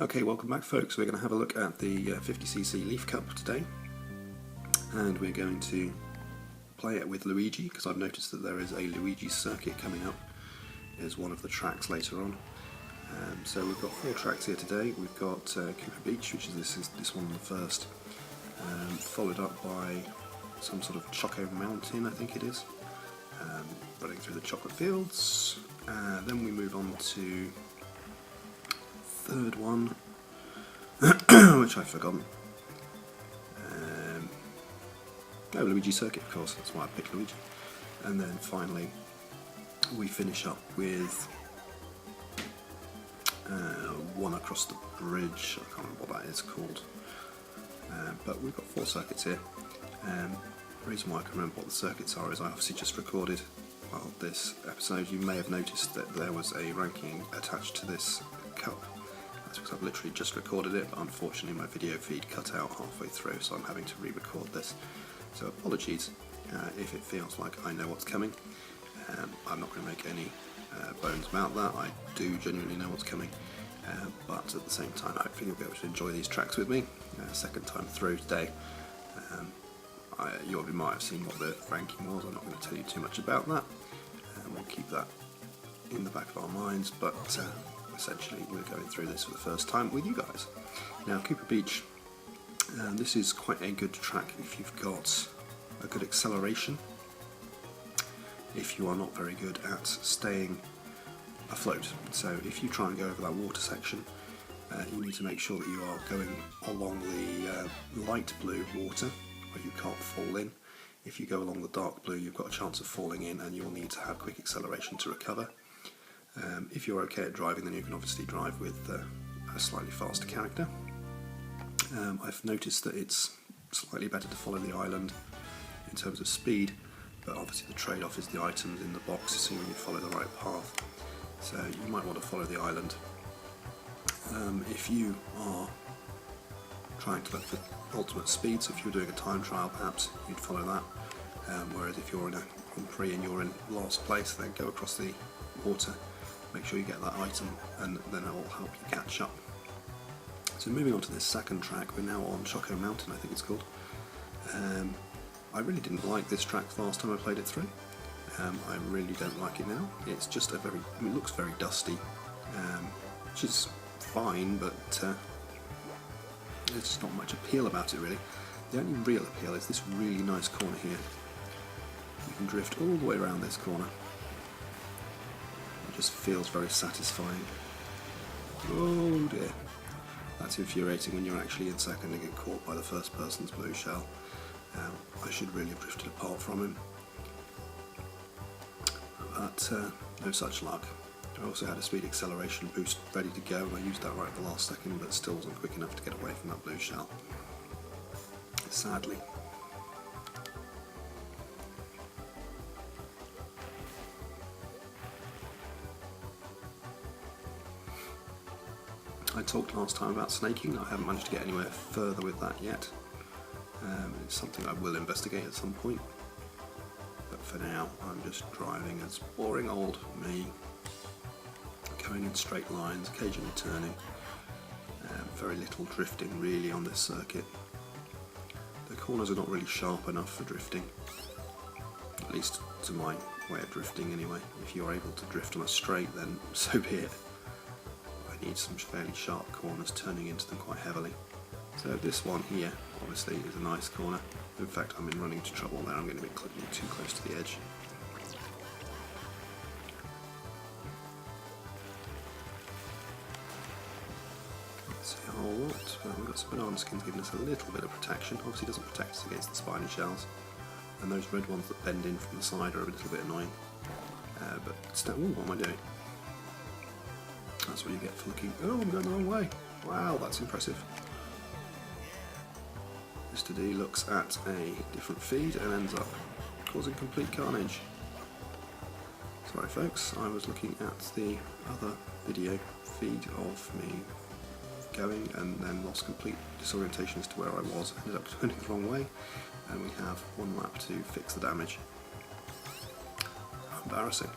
Okay, welcome back folks. We're going to have a look at the 50cc Leaf Cup today, and we're going to play it with Luigi because I've noticed that there is a Luigi Circuit coming up as one of the tracks later on. So we've got 4 tracks here today. We've got Koopa Beach, which is this one on the first, followed up by some sort of Choco Mountain, I think it is, running through the chocolate fields. Then we move on to third one, which I've forgotten. Oh, Luigi Circuit, of course, that's why I picked Luigi. And then finally, we finish up with one across the bridge. I can't remember what that is called. But we've got 4 circuits here. The reason why I can remember what the circuits are is I obviously just recorded this episode. You may have noticed that there was a ranking attached to this cup. That's because I've literally just recorded it, but unfortunately my video feed cut out halfway through, so I'm having to re-record this. So apologies if it feels like I know what's coming. I'm not going to make any bones about that. I do genuinely know what's coming, but at the same time I hopefully you'll be able to enjoy these tracks with me. Second time through today. You might have seen what the ranking was. I'm not going to tell you too much about that. We'll keep that in the back of our minds, but essentially we're going through this for the first time with you guys. Now, Koopa Beach, this is quite a good track if you've got a good acceleration. If you are not very good at staying afloat, so if you try and go over that water section, you need to make sure that you are going along the light blue water where you can't fall in. If you go along the dark blue, you've got a chance of falling in, and you'll need to have quick acceleration to recover. If you're okay at driving, then you can obviously drive with a slightly faster character. I've noticed that it's slightly better to follow the island in terms of speed, but obviously the trade-off is the items in the box, assuming you follow the right path. So you might want to follow the island. If you are trying to look for ultimate speed, so if you're doing a time trial perhaps you'd follow that, whereas if you're in a Grand Prix and you're in last place, then go across the water, make sure you get that item, and then it will help you catch up. So moving on to this second track, we're now on Choco Mountain, I think it's called. I really didn't like this track the last time I played it through. I really don't like it now. It's just it looks very dusty, which is fine, but there's just not much appeal about it really. The only real appeal is this really nice corner here. You can drift all the way around this corner. It just feels very satisfying. Oh dear. That's infuriating when you're actually in second and get caught by the first person's blue shell. I should really have drifted apart from him. But no such luck. I also had a speed acceleration boost ready to go, and I used that right at the last second, but still wasn't quick enough to get away from that blue shell. Sadly. I talked last time about snaking. I haven't managed to get anywhere further with that yet. It's something I will investigate at some point. But for now, I'm just driving as boring old me. Going in straight lines, occasionally turning. Very little drifting really on this circuit. The corners are not really sharp enough for drifting. At least to my way of drifting anyway. If you're able to drift on a straight, then so be it. I need some fairly sharp corners, turning into them quite heavily. So this one here, obviously, is a nice corner. In fact, I'm in running into trouble there. I'm going to be clipping too close to the edge. Let's see a whole lot. We've got some banana skins giving us a little bit of protection. Obviously, it doesn't protect us against the spiny shells. And those red ones that bend in from the side are a little bit annoying. But still, ooh, what am I doing? That's what you get for looking. Oh, I'm going the wrong way. Wow, that's impressive. Mr. D looks at a different feed and ends up causing complete carnage. Sorry folks, I was looking at the other video feed of me going and then lost complete disorientation as to where I was. Ended up turning the wrong way, and we have 1 lap to fix the damage. Embarrassing.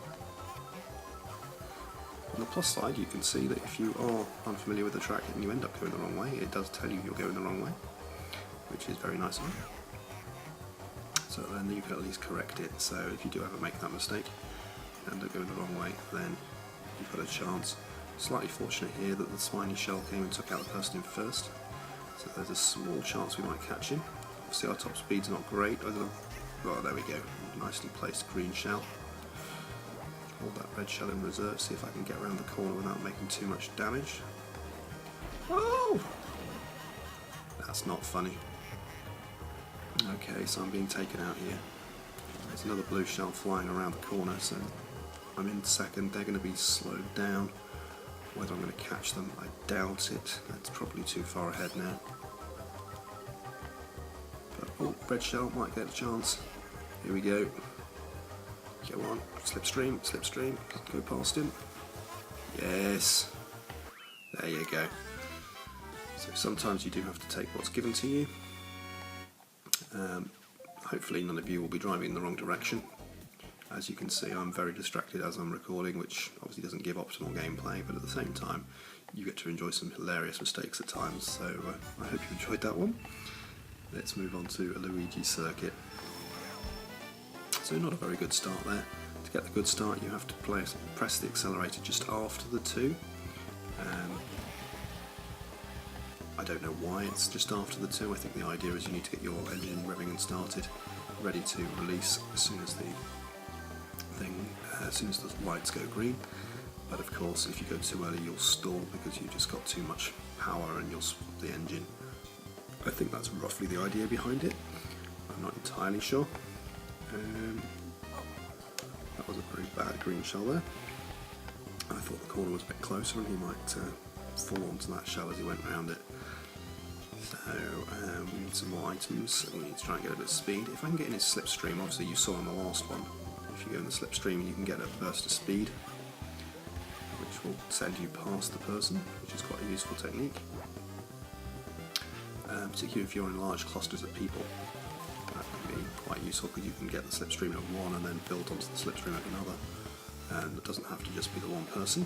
plus side, you can see that if you are unfamiliar with the track and you end up going the wrong way, it does tell you you're going the wrong way, which is very nice of you. So then you can at least correct it. So if you do ever make that mistake and end up going the wrong way, then you've got a chance. Slightly fortunate here that the spiny shell came and took out the person in first, so there's a small chance we might catch him. Obviously our top speed's not great. Oh, there we go. Nicely placed green shell. Hold that red shell in reserve, see if I can get around the corner without making too much damage. Oh! That's not funny. Okay, so I'm being taken out here. There's another blue shell flying around the corner, so I'm in second. They're going to be slowed down. Whether I'm going to catch them, I doubt it. That's probably too far ahead now. But, oh, red shell might get a chance. Here we go. Go on, slipstream, slipstream, go past him. Yes, there you go. So sometimes you do have to take what's given to you. Hopefully none of you will be driving in the wrong direction. As you can see, I'm very distracted as I'm recording, which obviously doesn't give optimal gameplay, but at the same time you get to enjoy some hilarious mistakes at times, so I hope you enjoyed that one. Let's move on to a Luigi Circuit. So not a very good start there. To get the good start you have to press the accelerator just after the 2. I don't know why it's just after the 2. I think the idea is you need to get your engine revving and started, ready to release as soon as the lights go green. But of course if you go too early you'll stall because you've just got too much power and you'll swap the engine. I think that's roughly the idea behind it. I'm not entirely sure. That was a pretty bad green shell there. I thought the corner was a bit closer and he might fall onto that shell as he went around it. So we need some more items, we need to try and get a bit of speed. If I can get in his slipstream, obviously you saw in the last one, if you go in the slipstream you can get a burst of speed, which will send you past the person, which is quite a useful technique. Particularly if you're in large clusters of people. That can be quite useful because you can get the slipstream at one and then build onto the slipstream at another. And it doesn't have to just be the one person.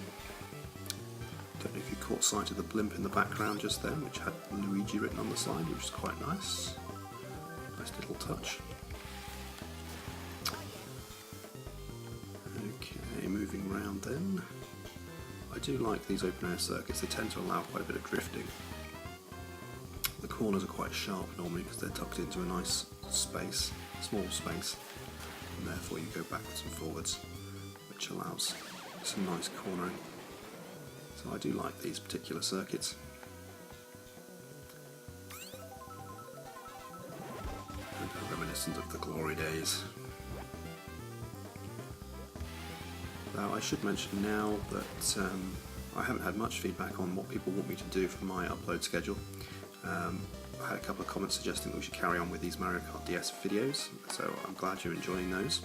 Don't know if you caught sight of the blimp in the background just then, which had Luigi written on the side, which is quite nice. Nice little touch. Okay, moving around then. I do like these open air circuits, they tend to allow quite a bit of drifting. The corners are quite sharp normally because they're tucked into a nice space, small space, and therefore you go backwards and forwards, which allows some nice cornering. So I do like these particular circuits. And they're reminiscent of the glory days. Now I should mention now that I haven't had much feedback on what people want me to do for my upload schedule. I had a couple of comments suggesting that we should carry on with these Mario Kart DS videos, so I'm glad you're enjoying those.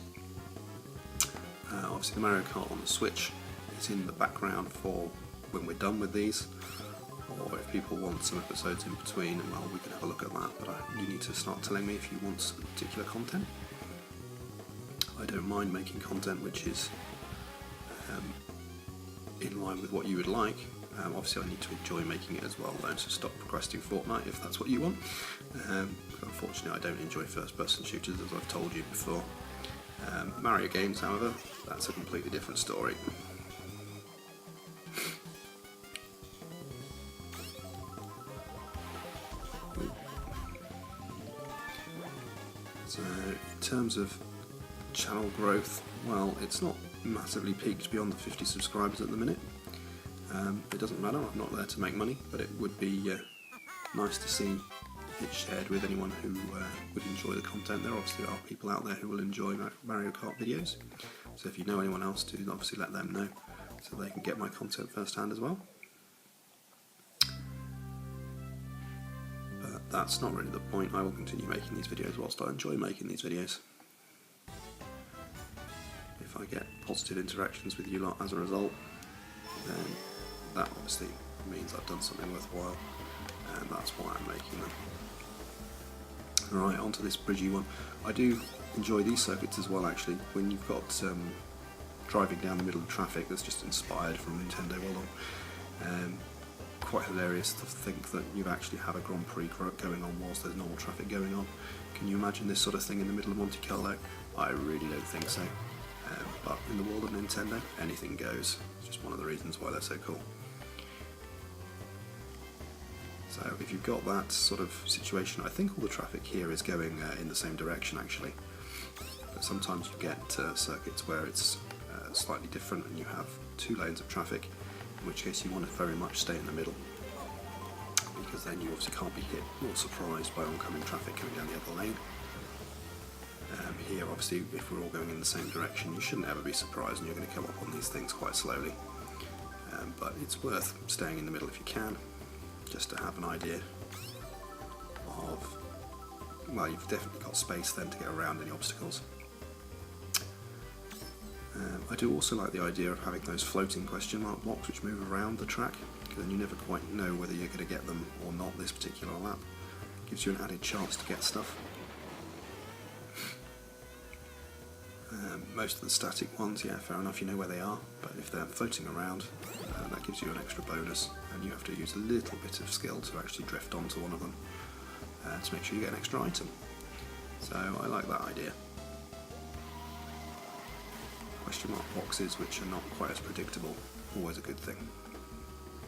Obviously the Mario Kart on the Switch is in the background for when we're done with these, or if people want some episodes in between, well, we can have a look at that, but you need to start telling me if you want some particular content. I don't mind making content which is in line with what you would like. Obviously I need to enjoy making it as well though, so stop requesting Fortnite if that's what you want. Unfortunately I don't enjoy first person shooters, as I've told you before. Mario games however, that's a completely different story. So in terms of channel growth, well, it's not massively peaked beyond the 50 subscribers at the minute. It doesn't matter, I'm not there to make money, but it would be nice to see it shared with anyone who would enjoy the content. There obviously are people out there who will enjoy Mario Kart videos, so if you know anyone else, do obviously let them know so they can get my content firsthand as well. But that's not really the point. I will continue making these videos whilst I enjoy making these videos. If I get positive interactions with you lot as a result, then that obviously means I've done something worthwhile, and that's why I'm making them. Right, onto this bridgy one. I do enjoy these circuits as well actually. When you've got driving down the middle of traffic that's just inspired from Nintendo World. Quite hilarious to think that you actually have a Grand Prix going on whilst there's normal traffic going on. Can you imagine this sort of thing in the middle of Monte Carlo? I really don't think so. But in the world of Nintendo, anything goes. It's just one of the reasons why they're so cool. So if you've got that sort of situation, I think all the traffic here is going in the same direction actually. But sometimes you get circuits where it's slightly different and you have 2 lanes of traffic, in which case you want to very much stay in the middle, because then you obviously can't be hit or surprised by oncoming traffic coming down the other lane. Here obviously if we're all going in the same direction you shouldn't ever be surprised and you're going to come up on these things quite slowly. But it's worth staying in the middle if you can, just to have an idea of, well, you've definitely got space then to get around any obstacles. I do also like the idea of having those floating question mark blocks which move around the track, because then you never quite know whether you're going to get them or not this particular lap. Gives you an added chance to get stuff. Most of the static ones, yeah, fair enough, you know where they are, but if they're floating around, that gives you an extra bonus, and you have to use a little bit of skill to actually drift onto one of them to make sure you get an extra item. So I like that idea. Question mark boxes which are not quite as predictable, always a good thing.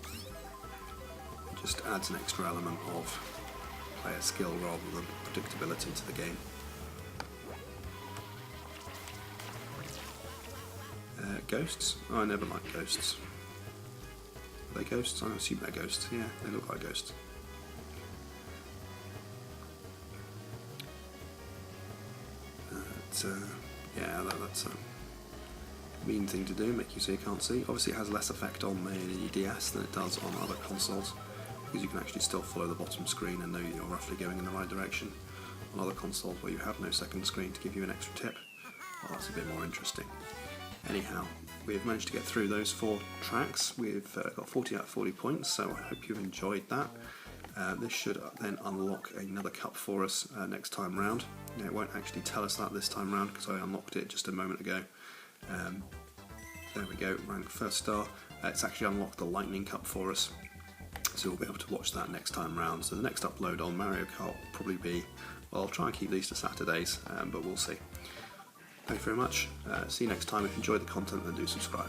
It just adds an extra element of player skill rather than predictability to the game. Ghosts? Oh, I never liked ghosts. Are they ghosts? I assume they're ghosts. Yeah, they look like ghosts. Yeah, that's a mean thing to do, make you so you can't see. Obviously it has less effect on the DS than it does on other consoles, because you can actually still follow the bottom screen and know you're roughly going in the right direction. On other consoles where you have no second screen to give you an extra tip, well, that's a bit more interesting. Anyhow, we've managed to get through those 4 tracks. We've got 40 out of 40 points, so I hope you've enjoyed that. This should then unlock another cup for us next time round. Now, it won't actually tell us that this time round because I unlocked it just a moment ago. There we go, rank 1st star. It's actually unlocked the Lightning Cup for us, so we'll be able to watch that next time round. So the next upload on Mario Kart will probably be, well, I'll try and keep these to Saturdays, but we'll see. Thank you very much. See you next time. If you enjoyed the content, then do subscribe.